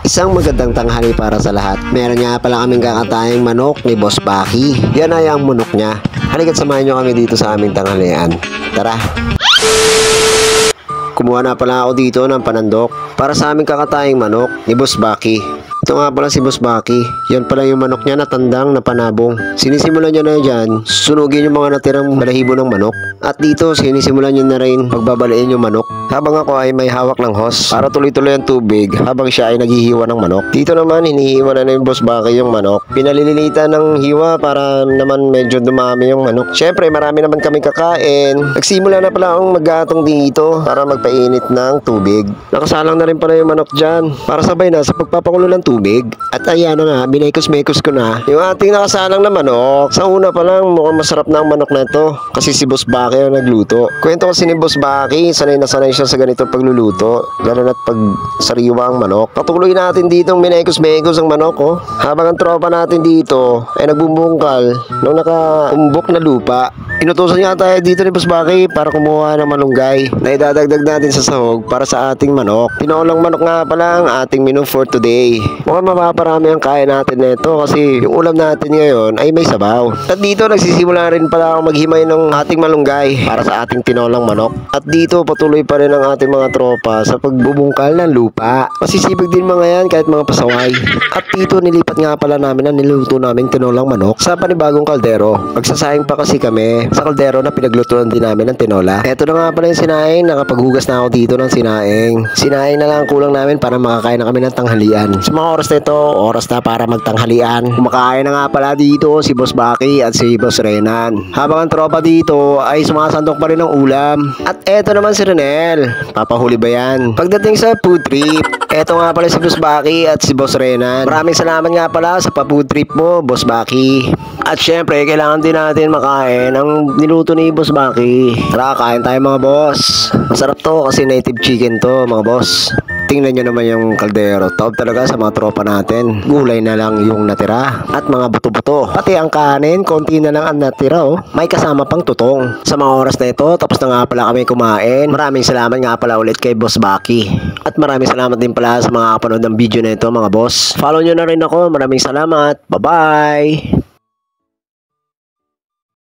Isang magandang tanghali para sa lahat. Meron nga pala kaming kakatayang manok ni Boss Baki. Yan ay ang manok niya. Halika't samahan nyo kami dito sa aming tanghalian. Tara! Kumuha na pala ako dito ng panandok para sa aming kakatayang manok ni Boss Baki. Ito nga pala si Boss Baki. Yan pala yung manok niya na tandang na panabong. Sinisimulan niya na dyan, sunugin yung mga natirang balahibo ng manok. At dito, sinisimulan niya na rin pagbabalain yung manok. Habang ako ay may hawak ng hose para tuloy-tuloy ang tubig habang siya ay naghihiwa ng manok. Dito naman, hinihiwa na yung Boss Baki yung manok. Pinalililitan ng hiwa para naman medyo dumami yung manok. Syempre, marami naman kami kakain. Nagsimula na pala akong mag-atong dito para magpainit ng tubig. Nakasalang na rin pala yung manok dyan para sabay na sa pagpapakulo ng tubig. At ayan na nga, binaykos-mekos ko na yung ating nakasalang na manok. Sa una pa lang, mukhang masarap na ang manok na ito kasi si Boss Baki ang nagluto. Kwento kasi ni Boss Baki, sanay na sanay siya sa ganitong pagluluto, lalo na't pag sariwa ang manok. Patuloy natin ditong binaykos-mekos ang manok, oh. Habang ang tropa natin dito ay nagbubungkal nung nakaumbok na lupa. Inutusan niya tayo dito ni Boss Baki para kumuha ng malunggay na idadagdag natin sa sahog para sa ating manok. Tinolang manok nga pala ang ating menu for today. Mukhang mapaparami ang kaya natin nito kasi yung ulam natin ngayon ay may sabaw. At dito nagsisimula rin pala ako maghimay ng ating malunggay para sa ating tinolang manok. At dito patuloy pa rin ang ating mga tropa sa pagbubungkal ng lupa. Masisibig din mga yan kahit mga pasaway. At dito nilipat nga pala namin ang niluto naming tinolang manok sa panibagong kaldero. Magsasayang pa kasi kami sa kaldero na pinaglutuan din namin ng tinola. Eto na nga pala yung sinaing. Nakapaghugas na ako dito ng sinaing. Sinaing na lang kulang namin para makakain na kami ng tanghalian. Sa mga oras na ito, oras na para magtanghalian. Kumakain na nga pala dito si Boss Baki at si Boss Renan. Habang ang tropa dito ay sumasandok pa rin ng ulam. At eto naman si Renel. Papahuli ba yan? Pagdating sa food trip, eto nga pala si Boss Baki at si Boss Renan. Maraming salamat nga pala sa pa-food trip mo, Boss Baki. At syempre, kailangan din natin makain ang niluto ni Boss Baki. Tara, kain tayo mga boss. Masarap to kasi native chicken to mga boss. Tingnan nyo naman yung kaldero. Taob talaga sa mga tropa natin. Gulay na lang yung natira. At mga buto-buto. Pati ang kanin, konti na lang ang natira, oh. May kasama pang tutong. Sa mga oras na ito, tapos na nga pala kami kumain. Maraming salamat nga pala ulit kay Boss Baki. At maraming salamat din pala sa mga kapanood ng video na ito mga boss. Follow nyo na rin ako. Maraming salamat. Bye-bye!